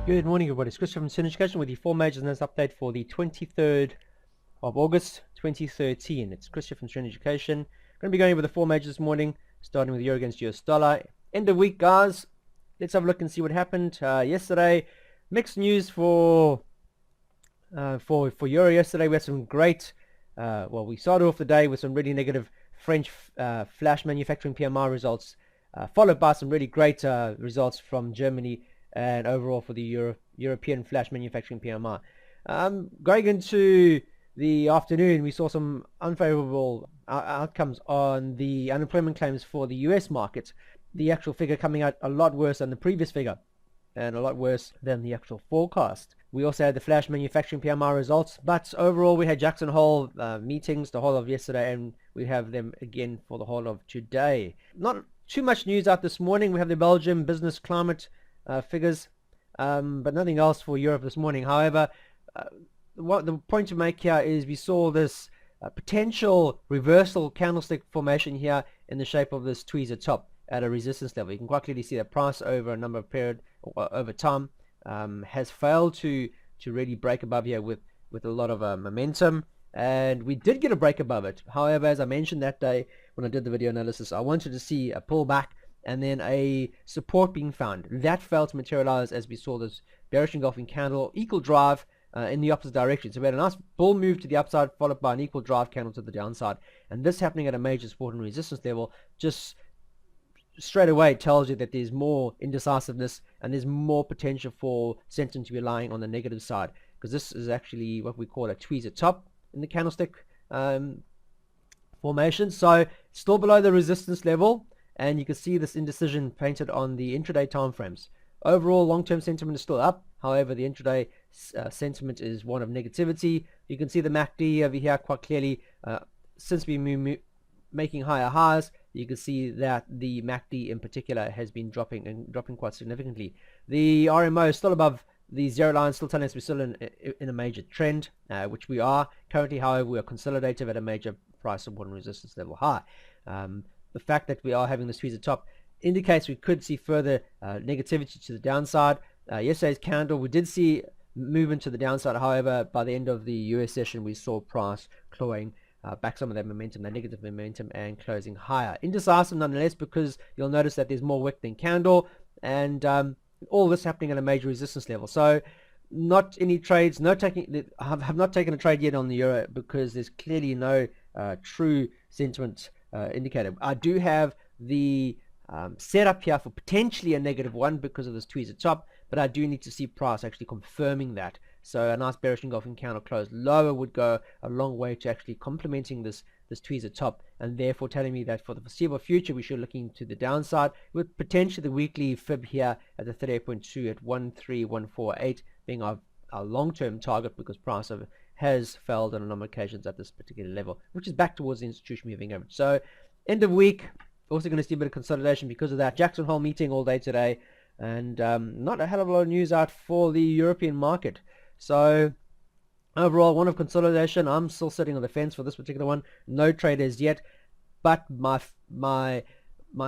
Good morning, everybody. It's Chris from Serene Education with the four majors news update for the 23rd of August 2013. It's Chris from Serene Education. Going to be going over the four majors this morning, starting with the euro against US dollar. End of week, guys. Let's have a look and see what happened yesterday. Mixed news for euro yesterday. We had some great. We started off the day with some really negative French flash manufacturing PMI results, followed by some really great results from Germany and overall for the European flash manufacturing PMI. Going into the afternoon, we saw some unfavorable outcomes on the unemployment claims for the US market. The actual figure coming out a lot worse than the previous figure and a lot worse than the actual forecast. We also had the flash manufacturing PMI results, but overall we had Jackson Hole meetings the whole of yesterday, and we have them again for the whole of today. Not too much news out this morning. We have the Belgium business climate figures, but nothing else for Europe this morning. However, what the point to make here is we saw this potential reversal candlestick formation here in the shape of this tweezer top at a resistance level. You can quite clearly see that price over a number of period over time has failed to really break above here with a lot of momentum, and we did get a break above it. However, as I mentioned that day when I did the video analysis, I wanted to see a pullback and then a support being found. That failed to materialize as we saw this bearish engulfing candle, equal drive in the opposite direction. So we had a nice bull move to the upside followed by an equal drive candle to the downside, and this happening at a major support and resistance level just straight away tells you that there's more indecisiveness and there's more potential for sentiment to be lying on the negative side, because this is actually what we call a tweezer top in the candlestick formation. So still below the resistance level, and you can see this indecision painted on the intraday time frames. Overall, long-term sentiment is still up. However, the intraday sentiment is one of negativity. You can see the MACD over here quite clearly. Since we've been making higher highs, you can see that the MACD in particular has been dropping quite significantly. The RMO is still above the zero line, still telling us we're still in a major trend, which we are currently. However, we are consolidative at a major price support and resistance level high. The fact that we are having this tweezer top indicates we could see further negativity to the downside. Yesterday's candle, we did see movement to the downside. However, by the end of the US session, we saw price clawing back some of that momentum, that negative momentum, and closing higher. Indecisive nonetheless, because you'll notice that there's more wick than candle, and all this happening at a major resistance level. So not any trades, have not taken a trade yet on the euro, because there's clearly no true sentiment indicator. I do have the setup here for potentially a -1 because of this tweezer top, but I do need to see price actually confirming that. So a nice bearish engulfing candle closed lower would go a long way to actually complementing this tweezer top, and therefore telling me that for the foreseeable future we should look into the downside, with potentially the weekly fib here at the 38.2 at 13148 being our long-term target, because price has failed on a number of occasions at this particular level, which is back towards the institution moving average. So end of week, also going to see a bit of consolidation because of that. Jackson Hole meeting all day today, and not a hell of a lot of news out for the European market. So overall, one of consolidation. I'm still sitting on the fence for this particular one. No traders yet, but my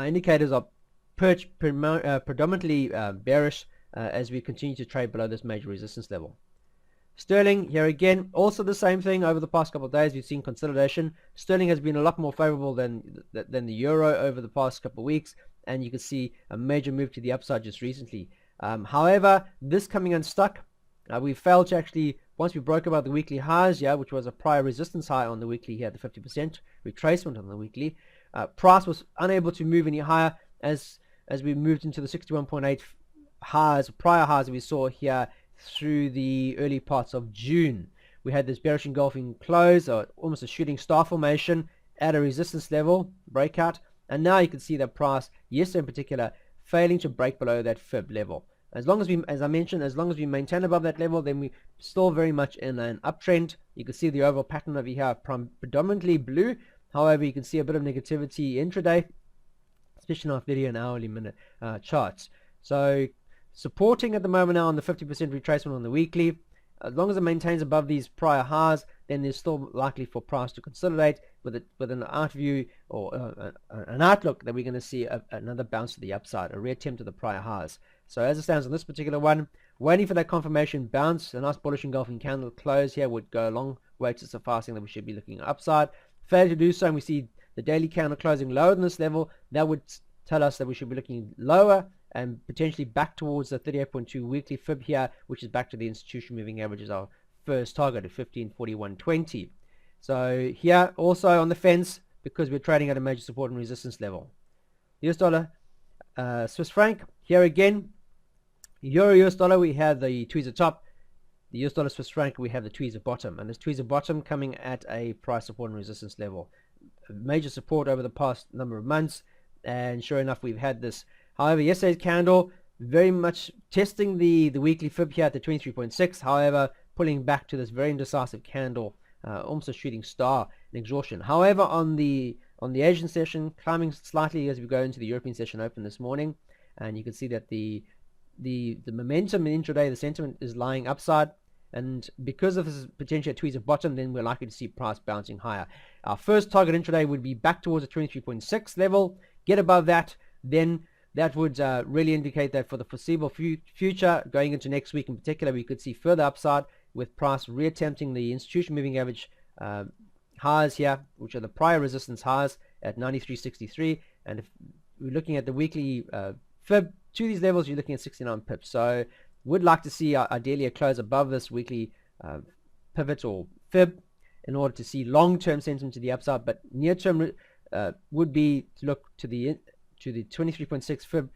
indicators are predominantly bearish as we continue to trade below this major resistance level. Sterling, here again, also the same thing. Over the past couple of days, we've seen consolidation. Sterling has been a lot more favorable than the euro over the past couple of weeks, and you can see a major move to the upside just recently. However, this coming unstuck, we failed to actually, once we broke above the weekly highs, which was a prior resistance high on the weekly here, the 50% retracement on the weekly, price was unable to move any higher as we moved into the 61.8 highs, prior highs that we saw here through the early parts of June. We had this bearish engulfing close, or almost a shooting star formation at a resistance level breakout, and now you can see that price yesterday in particular failing to break below that fib level. As long as we, as I mentioned, as long as we maintain above that level, then we're still very much in an uptrend. You can see the overall pattern over here, predominantly blue. However, you can see a bit of negativity intraday, especially in our 30 and hourly minute charts. So supporting at the moment now on the 50% retracement on the weekly. As long as it maintains above these prior highs, then there's still likely for price to consolidate with an out view or an outlook that we're going to see another bounce to the upside, a reattempt to the prior highs. So as it stands on this particular one, waiting for that confirmation bounce, a nice bullish engulfing candle close here would go a long way to sufficing that we should be looking upside. Failure to do so, and we see the daily candle closing lower than this level, that would tell us that we should be looking lower and potentially back towards the 38.2 weekly fib here, which is back to the institution moving average as our first target at 1541.20. So here also on the fence because we're trading at a major support and resistance level. US dollar, Swiss franc, here again, Euro US dollar, we have the tweezer top. The US dollar Swiss franc, we have the tweezer bottom, and this tweezer bottom coming at a price support and resistance level. A major support over the past number of months, and sure enough we've had this. However, yesterday's candle very much testing the weekly fib here at the 23.6, however pulling back to this very indecisive candle, almost a shooting star in exhaustion. However, on the Asian session, climbing slightly as we go into the European session open this morning, and you can see that the momentum in intraday, the sentiment is lying upside, and because of this potential tweezer bottom, then we're likely to see price bouncing higher. Our first target intraday would be back towards the 23.6 level. Get above that, then that would really indicate that for the foreseeable future, going into next week in particular, we could see further upside with price reattempting the institution moving average highs here, which are the prior resistance highs at 93.63, and if we're looking at the weekly fib to these levels, you're looking at 69 pips. So would like to see ideally a close above this weekly pivot or fib in order to see long-term sentiment to the upside, but near-term would be to look to the 23.6 fib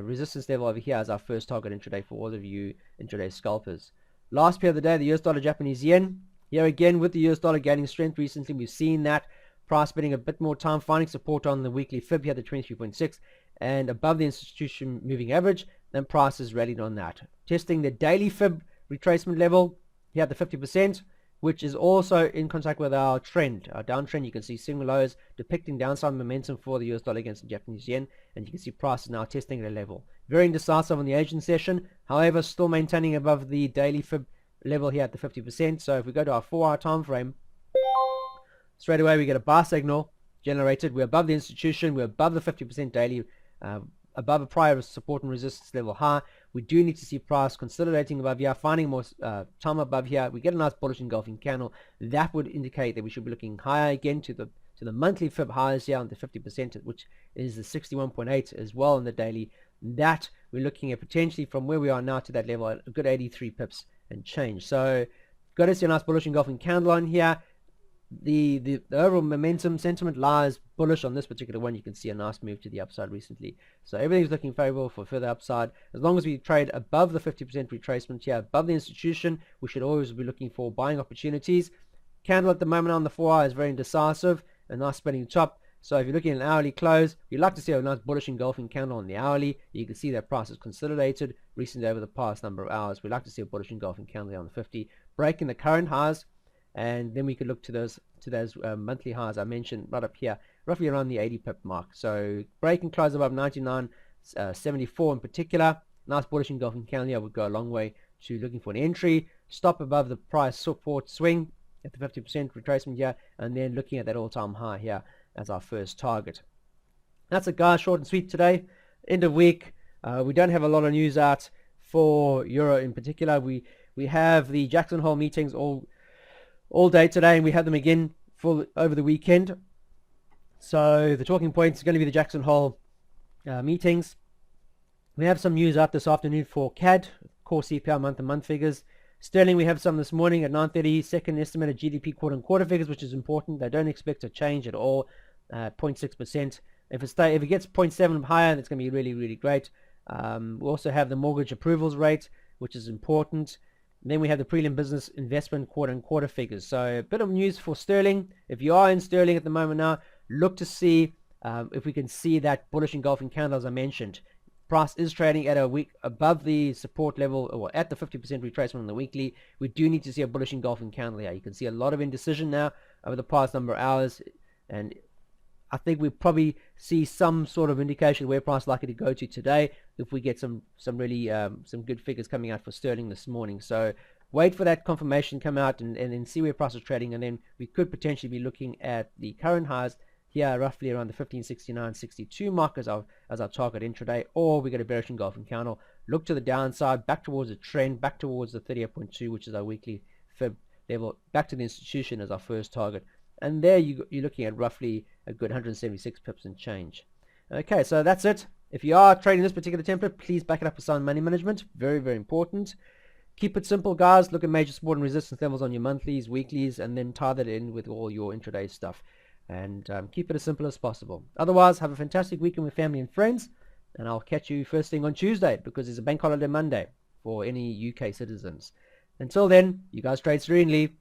resistance level over here as our first target intraday for all of you intraday scalpers. Last pair of the day, the US dollar Japanese yen. Here again, with the US dollar gaining strength recently, we've seen that price spending a bit more time finding support on the weekly fib here, the 23.6, and above the institution moving average, then price has rallied on that. Testing the daily fib retracement level here at the 50%, which is also in contact with our trend, our downtrend. You can see single lows depicting downside momentum for the US dollar against the Japanese yen, and you can see price is now testing at a level. Very indecisive on the Asian session, however, still maintaining above the daily fib level here at the 50%. So if we go to our 4-hour time frame, straight away we get a buy signal generated. We're above the institution, we're above the 50% daily, above a prior support and resistance level high. We do need to see price consolidating above here, finding more time above here. We get a nice bullish engulfing candle. That would indicate that we should be looking higher again to the monthly fib highs here on the 50%, which is the 61.8 as well in the daily. That we're looking at potentially from where we are now to that level at a good 83 pips and change. So got to see a nice bullish engulfing candle on here. The overall momentum sentiment lies bullish on this particular one. You can see a nice move to the upside recently. So everything's looking favorable for further upside. As long as we trade above the 50% retracement here, above the institution, we should always be looking for buying opportunities. Candle at the moment on the 4-hour is very indecisive, a nice spinning top. So if you're looking at an hourly close, you'd like to see a nice bullish engulfing candle on the hourly. You can see that price is consolidated recently over the past number of hours. We'd like to see a bullish engulfing candle on the 50, breaking the current highs, and then we could look to those monthly highs I mentioned right up here, roughly around the 80 pip mark. So break and close above 99.74 in particular. Nice bullish engulfing candle here would go a long way to looking for an entry. Stop above the price support swing at the 50% retracement here, and then looking at that all-time high here as our first target. That's it, guys. Short and sweet today. End of week. We don't have a lot of news out for Euro in particular. We have the Jackson Hole meetings all day today, and we have them again over the weekend. So the talking points is going to be the Jackson Hole meetings. We have some news out this afternoon for CAD, core CPI month-to-month figures. Sterling, we have some this morning at 9:30, second estimated GDP quarter-on-quarter figures, which is important. They don't expect a change at all, 0.6%. If it gets 0.7 higher, that's going to be really, really great. We also have the mortgage approvals rate, which is important. And then we have the prelim business investment quarter-on-quarter figures. So a bit of news for sterling. If you are in sterling at the moment now, look to see if we can see that bullish engulfing candle as I mentioned. Price is trading at a week above the support level, or at the 50% retracement on the weekly. We do need to see a bullish engulfing candle here. You can see a lot of indecision now over the past number of hours, and I think we probably see some sort of indication where price is likely to go to today if we get some really some good figures coming out for sterling this morning. So wait for that confirmation come out and then see where price is trading, and then we could potentially be looking at the current highs here roughly around the 1569.62 mark as our target intraday, or we get a bearish engulfing candle look to the downside, back towards the trend, back towards the 38.2, which is our weekly fib level, back to the institution as our first target. And there you're looking at roughly a good 176 pips and change. Okay, so that's it. If you are trading this particular template, please back it up with sound money management. Very, very important. Keep it simple, guys. Look at major support and resistance levels on your monthlies, weeklies, and then tie that in with all your intraday stuff. And keep it as simple as possible. Otherwise, have a fantastic weekend with family and friends. And I'll catch you first thing on Tuesday, because it's a bank holiday Monday for any UK citizens. Until then, you guys trade serenely.